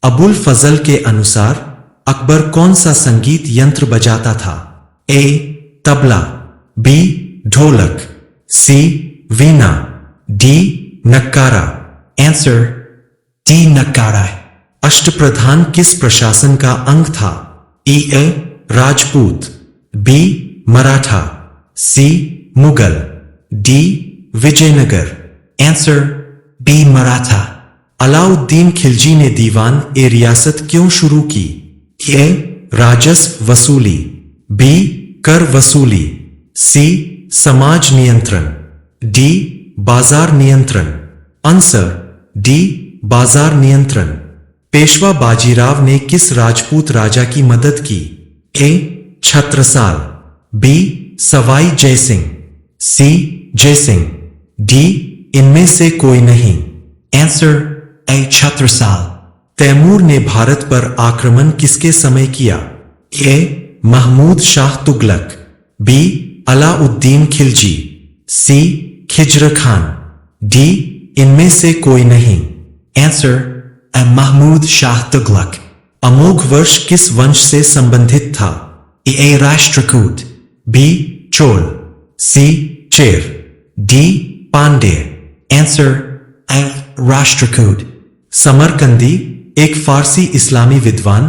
अबुल फजल के अनुसार अकबर कौन सा संगीत यंत्र बजाता था? A. Tabla, B. Dholak, C. Veena, D. Nakkara. Answer D. Nakkara. Ashtapradhan किस प्रशासन का अंग था? A. Rajput, B. Maratha, C. Mughal, D. Vijayanagara. Answer B. Maratha. Alauddin Khilji ने दीवान ए रियासत क्यों शुरू की? ए. राजस्व वसूली, बी. कर वसूली, सी. समाज नियंत्रण, डी. बाजार नियंत्रण। Answer D. बाजार नियंत्रण। पेशवा बाजीराव ने किस राजपूत राजा की मदद की? ए. छत्रसाल, बी. सवाई जयसिंह, सी. जयसिंह, डी. इनमें से कोई नहीं। आंसर ए. छत्रसाल। तैमूर ने भारत पर आक्रमण किसके समय किया? A. Mahmud Shah Tughlaq, B. Alauddin Khilji, C. Khizr Khan, D. इनमें से कोई नहीं। Answer A. Mahmud Shah Tughlaq. Amoghavarsha किस वंश से संबंधित था? A. Rashtrakuta, B. Chola, C. Chera, D. Pandya. Answer A. Rashtrakuta. Samarqandi एक फारसी इस्लामी विद्वान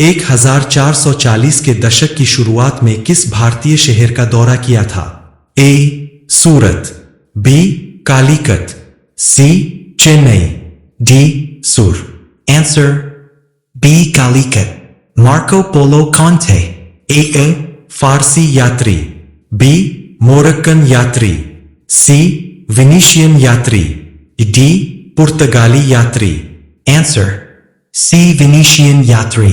1440 के दशक की शुरुआत में किस भारतीय शहर का दौरा किया था? A. Surat, B. Calicut, C. Chennai, D. Sur. Answer B. Calicut. Marco Polo कौन थे? ए. फारसी यात्री, बी. मोरक्कन यात्री, सी. विनीशियन यात्री, डी. पुर्तगाली यात्री। Answer C. विनीशियन यात्री।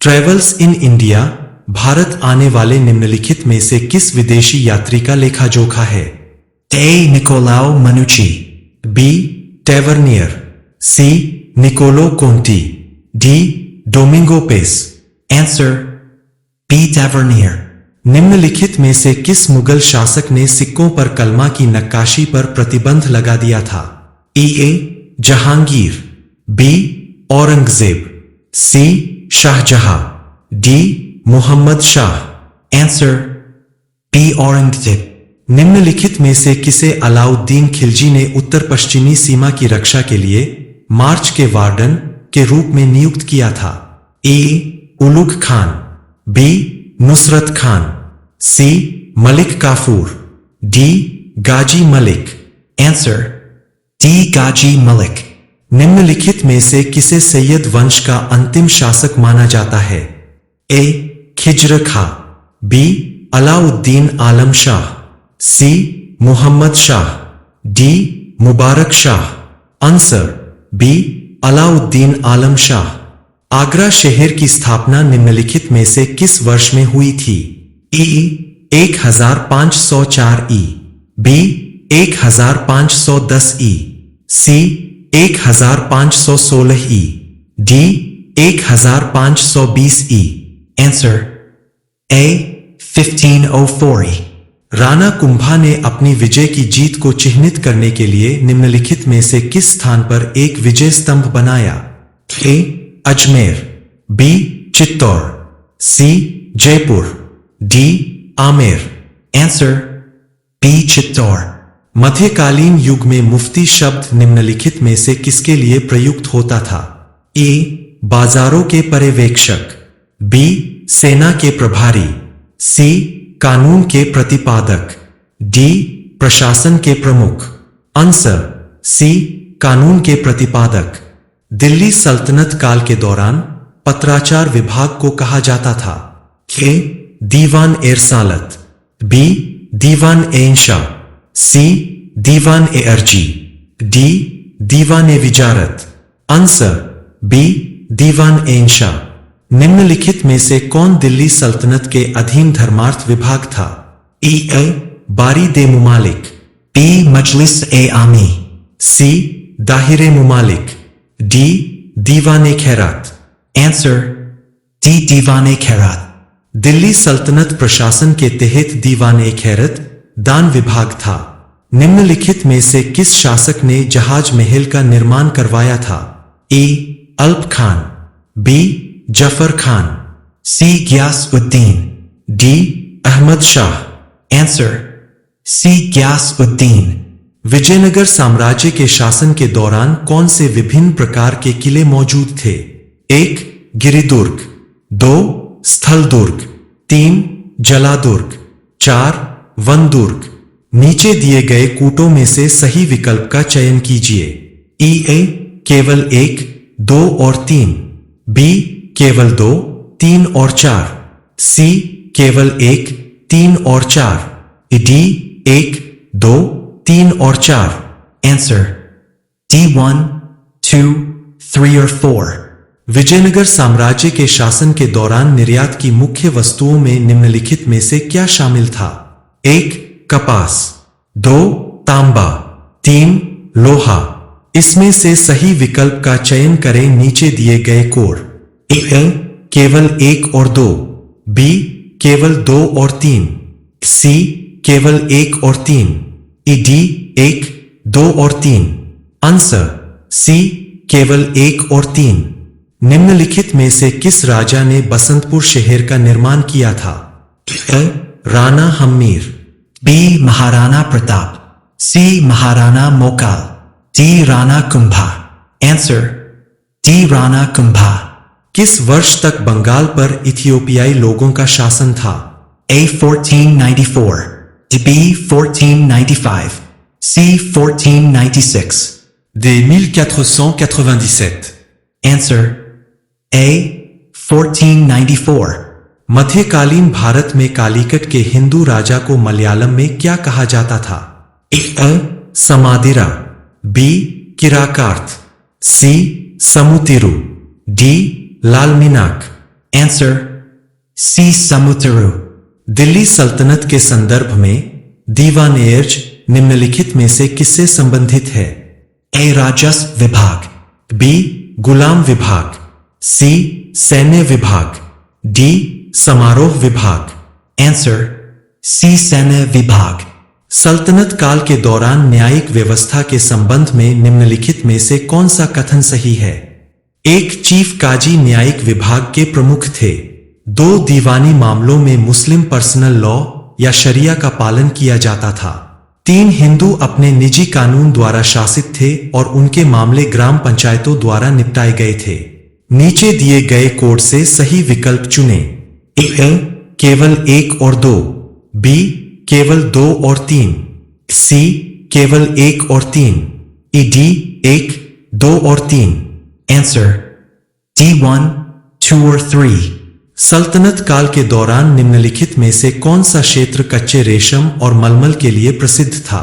ट्रेवल्स इन इंडिया भारत आने वाले निम्नलिखित में से किस विदेशी यात्री का लेखा जोखा है? A. Niccolao Manucci, B. Tavernier, C. Niccolo Conti, D. Domingo Paes. Answer B. Tavernier. निम्नलिखित में से किस मुगल शासक ने सिक्कों पर कलमा की नक्काशी पर प्रतिबंध लगा दिया था? A. Jahangir, B. Aurangzeb, C. Shahjahan, D. Mohammad Shah. Answer B. Aurangzeb. निम्नलिखित में से किसे अलाउद्दीन खिलजी ने उत्तर पश्चिमी सीमा की रक्षा के लिए मार्च के वार्डन के रूप में नियुक्त किया था? A. Ulugh Khan, B. Nusrat Khan, C. Malik Kafur, D. Ghazi Malik. Answer D. Ghazi Malik. निम्नलिखित में से किसे सैयद वंश का अंतिम शासक माना जाता है? A. Khizr Khan, B. Alauddin Alam Shah, C. Muhammad Shah, D. Mubarak Shah. Answer B. Alauddin Alam Shah. Agra शहर की स्थापना निम्नलिखित में से किस वर्ष में हुई थी? ए. 1504 ई, बी. 1510 ई, सी. 1516 ई, डी. 1520 ई। Answer A. 1504 ई। राणा कुंभा ने अपनी विजय की जीत को चिह्नित करने के लिए निम्नलिखित में से किस स्थान पर एक विजय स्तंभ बनाया? A. Ajmer, B. Chittor, C. Jaipur, D. Amer. Answer B. Chittor. मध्यकालीन युग में मुफ्ती शब्द निम्नलिखित में से किसके लिए प्रयुक्त होता था? ए. बाजारों के पर्यवेक्षक, बी. सेना के प्रभारी, सी. कानून के प्रतिपादक, डी. प्रशासन के प्रमुख। Answer C. कानून के प्रतिपादक। दिल्ली सल्तनत काल के दौरान पत्राचार विभाग को कहा जाता था? ए. दीवान ए रसालत, बी. दीवान ए इंशा, सी. Diwan e Arzi, D. Diwan e Wizarat. Answer B. Diwan e Insha. निम्नलिखित में से कौन दिल्ली सल्तनत के अधीन धर्मार्थ विभाग था? ए. बारी दे मुमालिक, बी. मजलिस ए आमी, सी. दाहिरे मुमालिक, डी. दीवाने खैरात। Answer D. दीवाने खैरात। दिल्ली सल्तनत प्रशासन के तहत दीवाने खैरत दान विभाग था। निम्नलिखित में से किस शासक ने जहाज महल का निर्माण करवाया था? A. Alp Khan, B Zafar Khan, C. Ghiyas-ud-Din, D Ahmad Shah. Answer C. Ghiyas-ud-Din. Vijayanagara साम्राज्य के शासन के दौरान कौन से विभिन्न प्रकार के किले मौजूद थे? 1 गिरिदुर्ग, 2 स्थल दुर्ग, 3 जलादुर्ग, 4 वन दुर्ग। नीचे दिए गए कूटों में से सही विकल्प का चयन कीजिए। ए केवल 1, 2 और 3, बी केवल 2, 3 और 4, सी केवल 1, 3 और 4, डी 1, 2, 3 और 4। Answer D1, 2, 3 or 4. विजयनगर साम्राज्य के शासन के दौरान निर्यात की मुख्य वस्तुओं में निम्नलिखित में से क्या शामिल था? 1 कपास, 2 तांबा, 3 लोहा। इसमें से सही विकल्प का चयन करें नीचे दिए गए कोड। ए केवल 1 और 2, बी केवल 2 और 3, सी केवल 1 और 3, डी 1, 2 और 3। आंसर सी केवल 1 और 3। निम्नलिखित में से किस राजा ने बसंतपुर शहर का निर्माण किया था? Rana Hammir, B. Maharana Pratap, C. Maharana Mokal, D. Rana Kumbha. Answer D. Rana Kumbha. किस वर्ष तक बंगाल पर इथियोपियाई लोगों का शासन था? A. 1494, B. 1495, C. 1496. Dès 1497। Answer A. 1494. मध्यकालीन भारत में कालीकट के हिंदू राजा को मलयालम में क्या कहा जाता था? ए समादिरा, बी किराकार्थ, सी समुतिरु, डी लालमीनाक। Answer C. Samutiru. दिल्ली सल्तनत के संदर्भ में दीवान-ए-अर्ज निम्नलिखित में से किससे संबंधित है? A. राजस्व विभाग, बी गुलाम विभाग, सी सैन्य विभाग, डी समारोह विभाग। Answer C. सैन्य विभाग। सल्तनत काल के दौरान न्यायिक व्यवस्था के संबंध में निम्नलिखित में से कौन सा कथन सही है? 1 चीफ काजी न्यायिक विभाग के प्रमुख थे। 2 दीवानी मामलों में मुस्लिम पर्सनल लॉ या शरिया का पालन किया जाता था। 3 हिंदू अपने निजी कानून द्वारा शासित थे और उनके मामले ग्राम पंचायतों द्वारा निपटाए गए थे। नीचे दिए गए कोड से सही विकल्प चुनें। ए केवल 1 और 2, बी केवल 2 और 3, सी केवल 1 और 3, डी 1, 2 और 3। Answer D1, 2 or 3. सल्तनत काल के दौरान निम्नलिखित में से कौन सा क्षेत्र कच्चे रेशम और मलमल के लिए प्रसिद्ध था?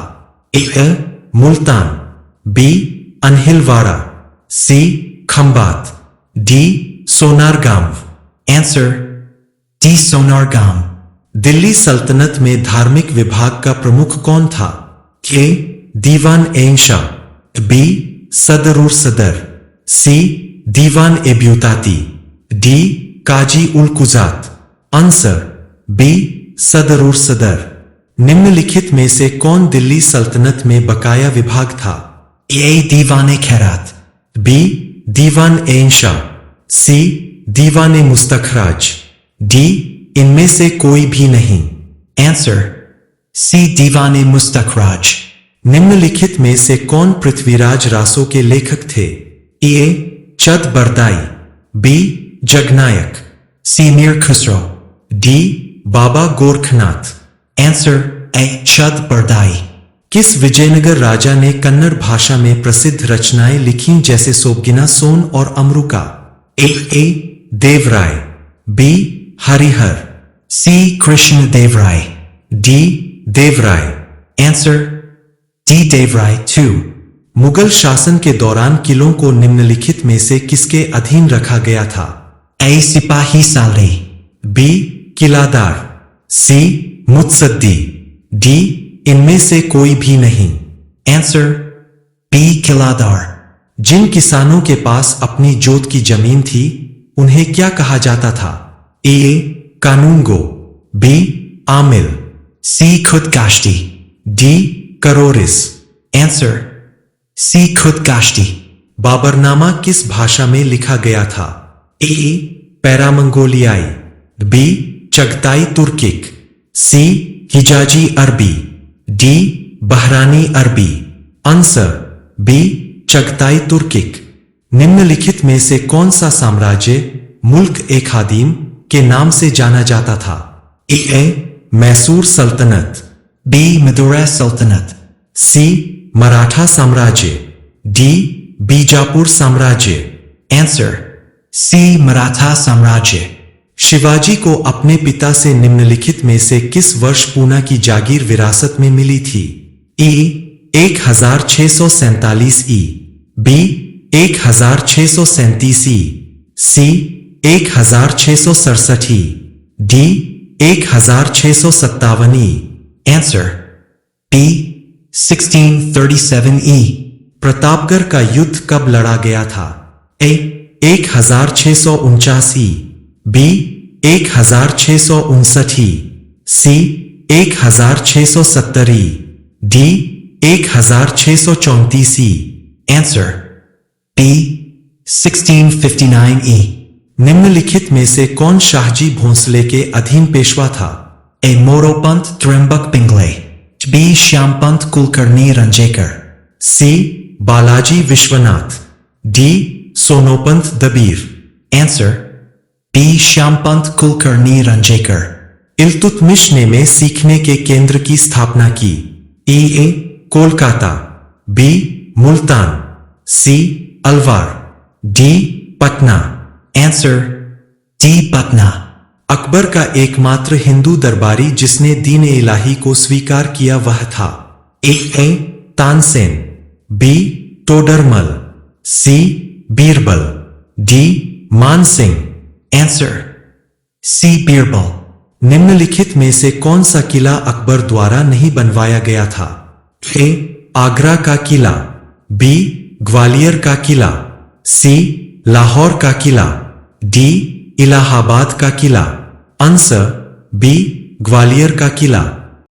A Multan, B Anhilwara, C Khambhat, D Sonargaon. Answer D. Sonargaon. Delhi सल्तनत में धार्मिक विभाग का प्रमुख कौन था? ए दीवान-ए-शाह, बी सदरुर सदर, सी दीवान-ए-ब्यूताती, डी काजी-उल-कुजात। आंसर बी सदरुर सदर। निम्नलिखित में से कौन दिल्ली सल्तनत में बकाया विभाग था? A. दीवान-ए-खैरात, बी दीवान-ए-शाह, सी दीवान-ए-मुस्तखराज, डी इनमें से कोई भी नहीं। Answer C. दीवान-ए-मुस्तखराज। निम्नलिखित में से कौन पृथ्वीराज रासो के लेखक थे? A Chand Bardai, B Jagnayak, C. Mir Khusro, D Baba Gorakhnath. Answer A. Chand Bardai. किस विजयनगर राजा ने कन्नड़ भाषा में प्रसिद्ध रचनाएं लिखीं जैसे सोबगिना सोन और अमरुका? A Devaraya, B Harihara, C. Krishna Devaraya, D Devaraya. Answer D. Devaraya 2. Mughal शासन के दौरान किलों को निम्नलिखित में से किसके अधीन रखा गया था? A. सिपाही सालरी, बी किलादार, सी मुत्सद्दी, डी इनमें से कोई भी नहीं। Answer B. किलादार। जिन किसानों के पास अपनी जोत की जमीन थी उन्हें क्या कहा जाता था? ए कानूनगो, बी आमिल, C. खुदकाश्ती, डी करोरिस। Answer C. खुदकाश्ती। बाबरनामा किस भाषा में लिखा गया था? ए पैरामंगोलियाई, बी चगताई तुर्किक, सी हिजाजी अरबी, डी बहरानी अरबी। Answer B Chagatai Turkic. निम्नलिखित में से कौन सा साम्राज्य मुल्क ए खादिम के नाम से जाना जाता था? ए मैसूर सल्तनत, बी मदुरै सल्तनत, सी मराठा साम्राज्य, डी बीजापुर साम्राज्य। आंसर सी मराठा साम्राज्य। शिवाजी को अपने पिता से निम्नलिखित में से किस वर्ष पूना की जागीर विरासत में मिली थी? ए 1647 ई, बी 1637 ई, सी 1667 ई, डी 1657 ई। आंसर बी 1637 ई। प्रतापगढ़ का युद्ध कब लड़ा गया था? ए 1649 ई, बी 1659 ई, सी 1670 ई, डी 1634 ई। आंसर बी 1659 ई। निम्नलिखित में से कौन शाहजी भोंसले के अधीन पेशवा था? A Moropant Trimbak Pingle, B Shyampant Kulkarni Ranjekar, C Balaji Vishwanath, D Sonopant Dabir. Answer B Shyampant Kulkarni Ranjekar. Iltutmish ने में सीखने के केंद्र की स्थापना की? A Kolkata, B Multan, C Alwar, D Patna. Answer D Patna. Akbar का एकमात्र हिंदू दरबारी जिसने दीन इलाही को स्वीकार किया वह था? ए तानसेन, बी टोडरमल, सी बीरबल, डी मान सिंह। Answer C Birbal. निम्नलिखित में से कौन सा किला अकबर द्वारा नहीं बनवाया गया था? ए आगरा का किला, बी ग्वालियर का किला, सी लाहौर का किला, डी इलाहाबाद का किला। आंसर बी ग्वालियर का किला।